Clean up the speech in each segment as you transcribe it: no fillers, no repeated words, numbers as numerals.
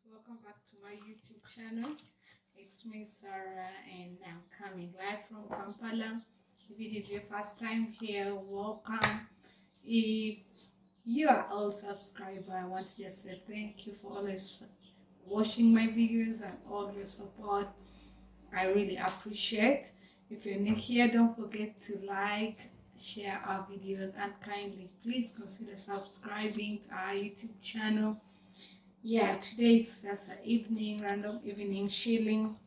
Welcome back to my YouTube channel. It's me Sarah and I'm coming live from Kampala. If it is your first time here, welcome. If you are all subscriber, I want to just say thank you for always watching my videos and all your support. I really appreciate. If you're new here, don't forget to like, share our videos, and kindly please consider subscribing to our YouTube channel. Yeah, today it's just an evening, random evening chilling,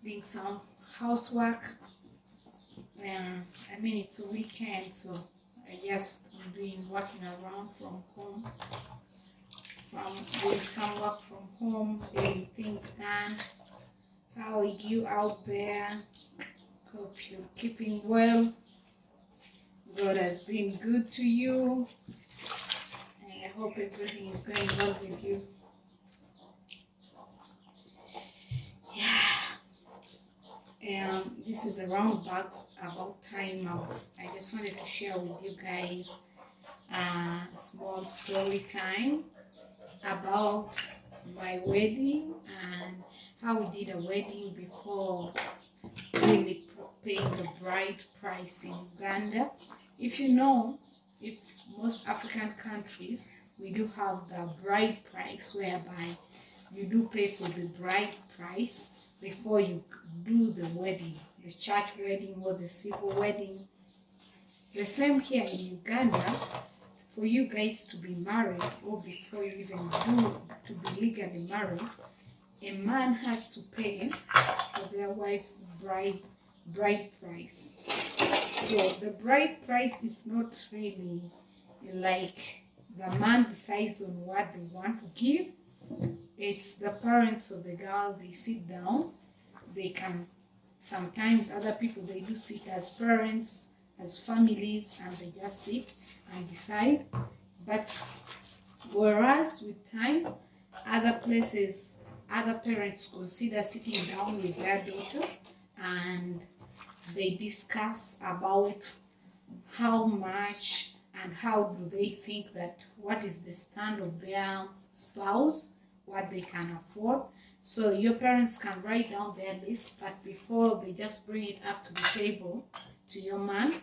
doing some housework. It's a weekend, so I just been working around from home, doing some work from home, getting things done. How are you out there? Hope you're keeping well. God has been good to you, and I hope everything is going well with you. This is around back about time. I just wanted to share with you guys a small story time about my wedding and how we did a wedding before really paying the bride price in Uganda. If you know, if most African countries, we do have the bride price whereby you do pay for the bride price before you do the wedding, the church wedding or the civil wedding. The same here in Uganda. For you guys to be married, or before you even do to be legally married, a man has to pay for their wife's bride price. So the bride price is not really like the man decides on what they want to give. It's the parents of the girl, they sit down. They can, sometimes other people, they do sit as parents, as families, and they just sit and decide. But whereas with time, other places, other parents consider sitting down with their daughter and they discuss about how much and how do they think that, what is the stand of their spouse, what they can afford. So your parents can write down their list, but before they just bring it up to the table to your man,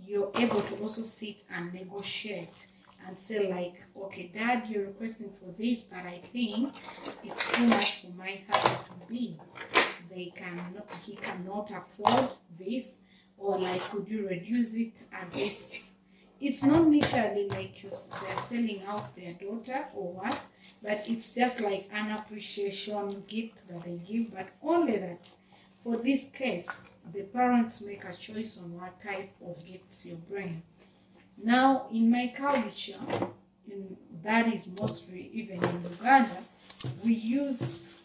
you're able to also sit and negotiate and say like, okay, dad, you're requesting for this, but I think it's too much for my husband to be. He cannot afford this, or like, could you reduce it at this? It's not necessarily like they're selling out their daughter or what, but it's just like an appreciation gift that they give. But only that, for this case, the parents make a choice on what type of gifts you bring. Now, in my culture, that is mostly even in Uganda, we use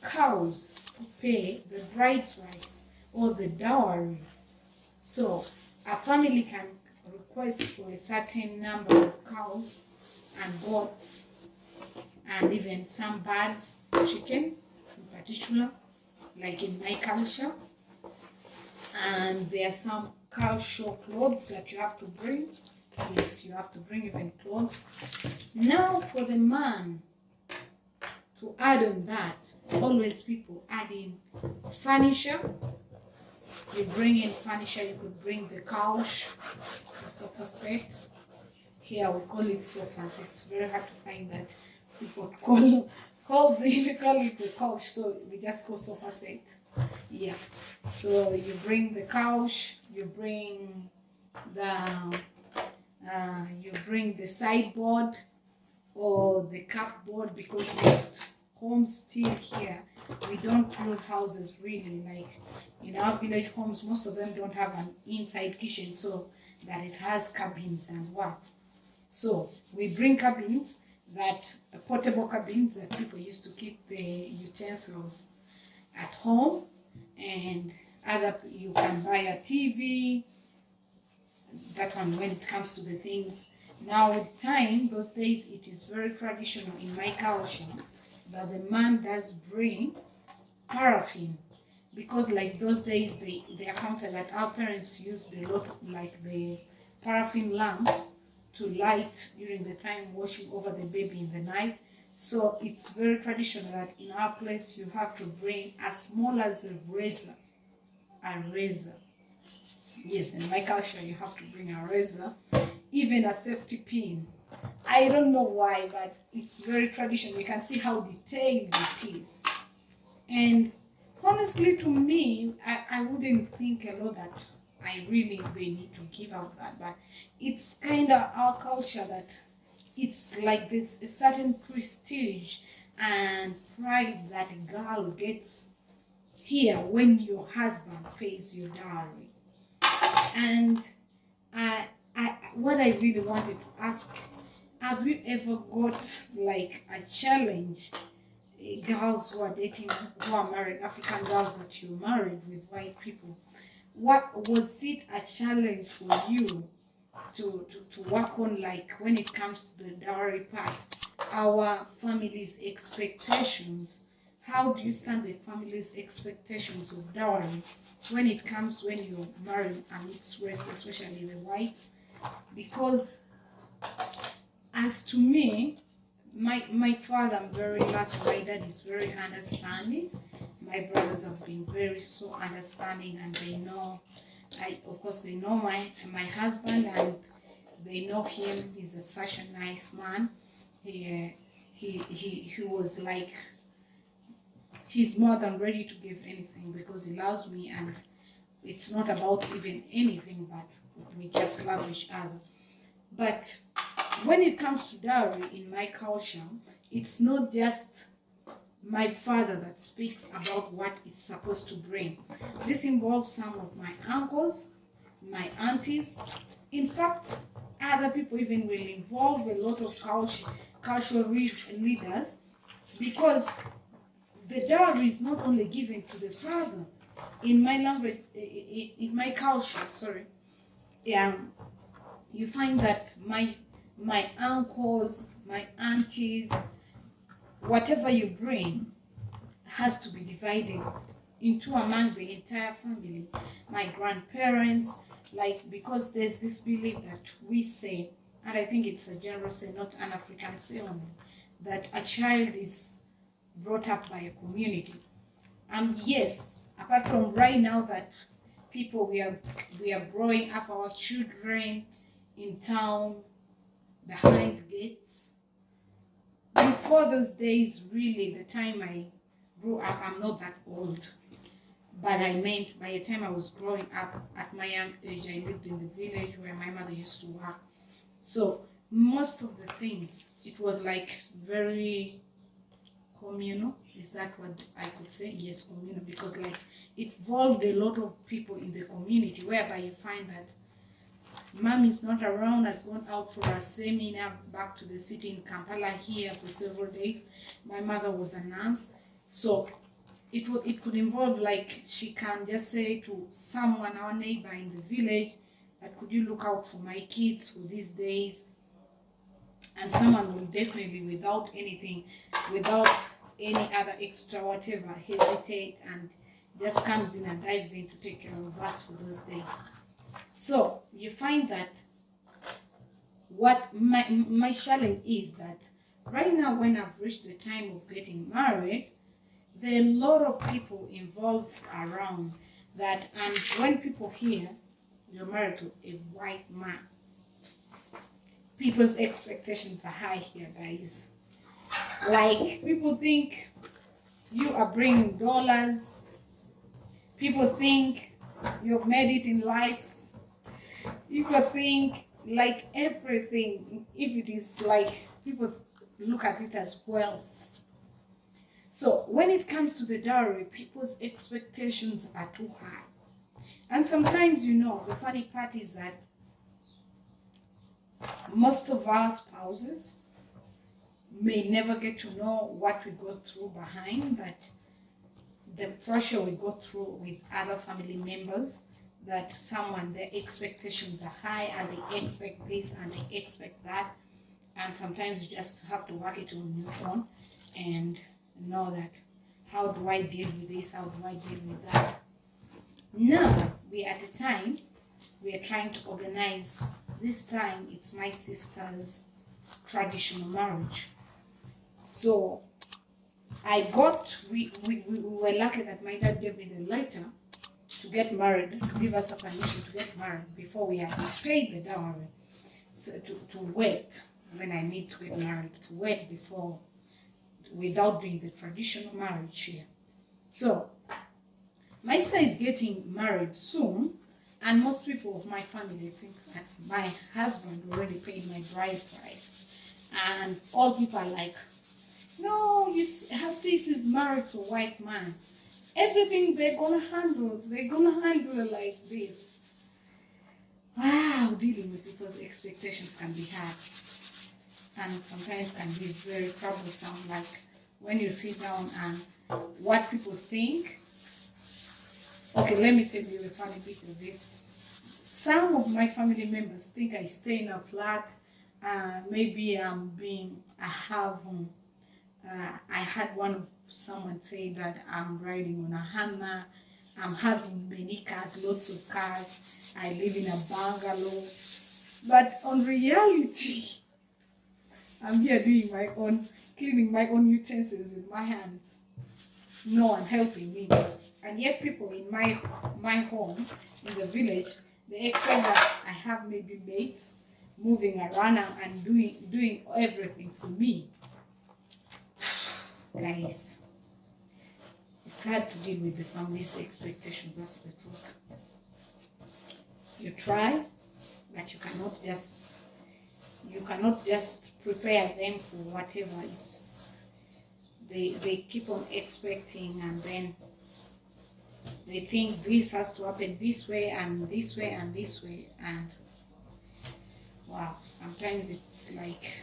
cows to pay the bride price or the dowry. So a family can request for a certain number of cows and goats and even some birds, chicken in particular, like in my culture. And there are some cultural clothes that you have to bring. Yes, you have to bring even clothes. Now for the man, to add on that, always people add in furniture. You bring in furniture, you could bring the couch, the sofa set. Here we call it sofas. It's very hard to find that people call it the couch, so we just call sofa set. Yeah. So you bring the couch, you bring the sideboard or the cupboard, because most homes still here, we don't build houses really like in our village homes. Most of them don't have an inside kitchen, so that it has cabins and what. So we bring cabins, portable cabins that people used to keep the utensils at home, and you can buy a TV. That one, when it comes to the things. Now with time, those days, it is very traditional in my culture that the man does bring paraffin, because like those days they accounted that our parents used a lot of like the paraffin lamp to light during the time washing over the baby in the night. So it's very traditional that in our place you have to bring as small as the razor, a razor. Yes, in my culture you have to bring a razor, even a safety pin. I don't know why, but it's very traditional. You can see how detailed it is. And honestly, to me, I wouldn't think a lot that they need to give out that, but it's kind of our culture that it's like this a certain prestige and pride that a girl gets here when your husband pays your dowry. And what I really wanted to ask, have you ever got like a challenge? Girls who are dating, who are married, African girls that you married with white people, what was it a challenge for you to work on, like when it comes to the dowry part, our family's expectations? How do you stand the family's expectations of dowry when it comes when you marry a mixed race, especially the whites? Because as to me, my father, I'm very lucky. My dad is very understanding. My brothers have been very so understanding, and they know. Of course they know my husband, and they know him. He's such a nice man. He was like, he's more than ready to give anything because he loves me, and it's not about even anything, but we just love each other. But when it comes to dowry in my culture, it's not just my father that speaks about what it's supposed to bring. This involves some of my uncles, my aunties. In fact, other people even will involve a lot of cultural leaders, because the dowry is not only given to the father. In my language, in my culture, sorry, you find that my uncles, my aunties, whatever you bring has to be divided into among the entire family. My grandparents, like, because there's this belief that we say, and I think it's a general say, not an African say only, that a child is brought up by a community. And yes, apart from right now that people, we are growing up our children in town, behind gates. Before those days, really, the time I grew up, I'm not that old, but I meant by the time I was growing up, at my young age, I lived in the village where my mother used to work. So most of the things, it was like very communal. Is that what I could say? Yes, communal, because like it involved a lot of people in the community, whereby you find that mom is not around, has gone out for a seminar back to the city in Kampala here for several days. My mother was a nurse. So it could involve, like, she can just say to someone, our neighbor in the village, that could you look out for my kids for these days? And someone will definitely, without anything, without any other extra whatever, hesitate and just comes in and dives in to take care of us for those days. So you find that what my challenge is that right now, when I've reached the time of getting married, there are a lot of people involved around that, and when people hear you're married to a white man, people's expectations are high here, guys. Like, people think you are bringing dollars. People think you've made it in life. People think like everything, if it is like, people look at it as wealth. So when it comes to the dowry, people's expectations are too high. And sometimes, the funny part is that most of our spouses may never get to know what we go through behind that, the pressure we go through with other family members, that their expectations are high and they expect this and they expect that. And sometimes you just have to work it on your own and know that, how do I deal with this? How do I deal with that? Now, we are at a time, we are trying to organize, this time it's my sister's traditional marriage. So we were lucky that my dad gave me the letter to get married, to give us a permission to get married before we had paid the dowry. So to wait when I need to get married, to wait before, without doing the traditional marriage here. So my sister is getting married soon, and most people of my family think that my husband already paid my bride price. And all people are like, no, her sis is married to a white man. Everything they're gonna handle it like this. Wow, dealing with people's expectations can be hard. And sometimes can be very troublesome, like when you sit down and what people think. Okay, let me tell you a funny bit of it. Some of my family members think I stay in a flat. Maybe I had someone say that I'm riding on a hammer. I'm having many cars, lots of cars. I live in a bungalow. But on reality, I'm here cleaning my own utensils with my hands. No one helping me. And yet people in my home, in the village, they expect that I have maybe mates moving around and doing everything for me. Guys, it's hard to deal with the family's expectations, that's the truth. You try, but you cannot just prepare them for whatever is they keep on expecting, and then they think this has to happen this way and this way and this way, and wow, sometimes it's like,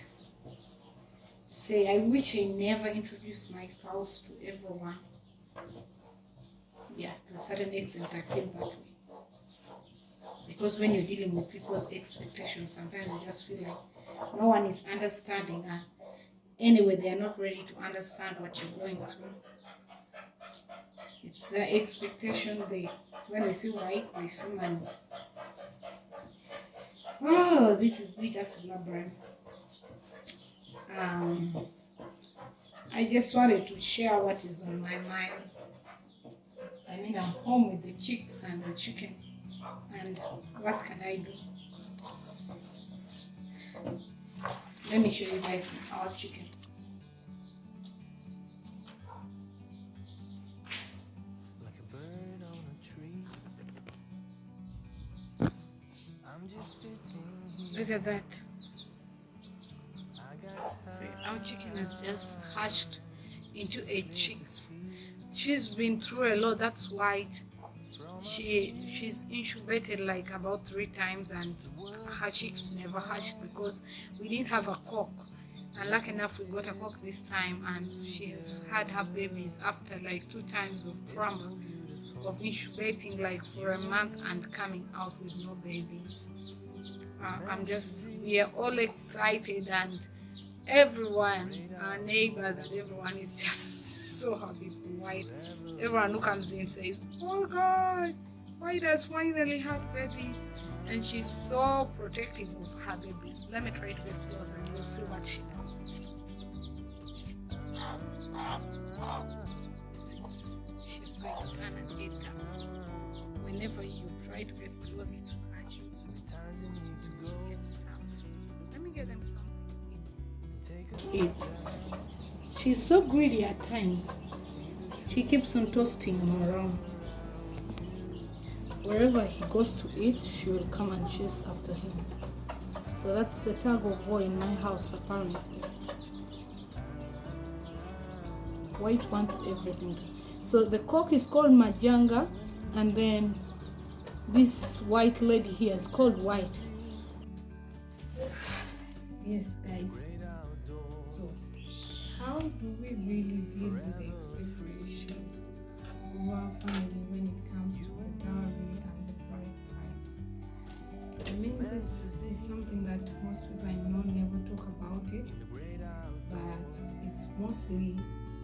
say, I wish I never introduced my spouse to everyone. Yeah, to a certain extent I feel that way. Because when you're dealing with people's expectations, sometimes you just feel like no one is understanding, and anyway, they are not ready to understand what you're going through. It's their expectation. When they see white, they see money. Oh, this is me just blabbering. I just wanted to share what is on my mind. I mean, I'm home with the chicks and the chicken, and what can I do? Let me show you guys our chicken. Like a bird on a tree. I'm just sitting here. Look at that. I got See, our chicken has just hatched into 8 chicks. She's been through a lot. That's why she's incubated like about 3 times, and her chicks never hatched because we didn't have a cock. And lucky enough, we got a cock this time, and she's had her babies after like 2 times of trauma of incubating like for a month and coming out with no babies. We are all excited, and everyone, our neighbors and everyone is just so happy for White. Everyone who comes in says, oh God, White has finally had babies. And she's so protective of her babies. Let me try to get close and you'll see what she does. See, she's going to turn and eat her. Whenever you try to get close to her, she gets tough. Let me get them something to eat. She's so greedy at times. She keeps on toasting him around. Wherever he goes to eat, she will come and chase after him. So that's the tug of war in my house, apparently. White wants everything. So the cock is called Majanga, and then this white lady here is called White. Yes, guys. So, how do we really deal with the expectations of our family when it comes to the dowry and the bride price? I mean, this is something that most people I know never talk about it, but it's mostly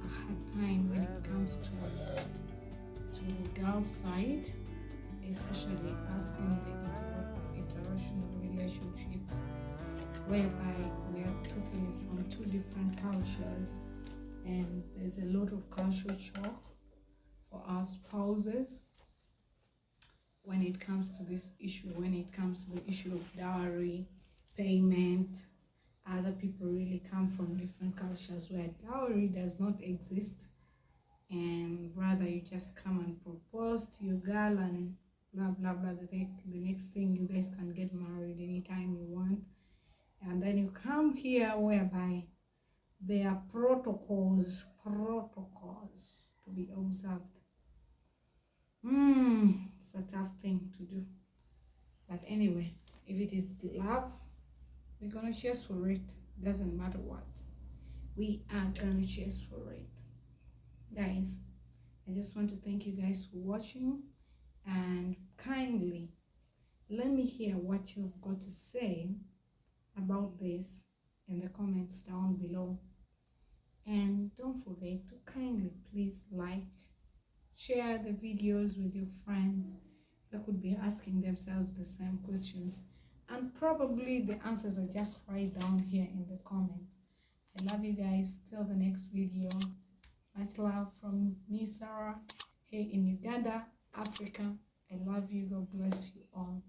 a hard time when it comes to the girl's side, especially us in the interracial relationships. whereby we are totally from two different cultures, and there's a lot of cultural shock for our spouses when it comes to this issue, when it comes to the issue of dowry payment. Other people really come from different cultures where dowry does not exist, and rather you just come and propose to your girl and blah blah blah. The next thing, you guys can get married anytime you want. And then you come here whereby there are protocols to be observed. It's a tough thing to do. But anyway, if it is love, we're gonna chase for it. Doesn't matter what. We are gonna chase for it. Guys, I just want to thank you guys for watching, and kindly let me hear what you've got to say about this in the comments down below. And don't forget to kindly please like, share the videos with your friends that could be asking themselves the same questions, and probably the answers are just right down here in the comments. I love you guys. Till the next video. Much love from me, Sarah, here in Uganda, Africa. I love you. God bless you all.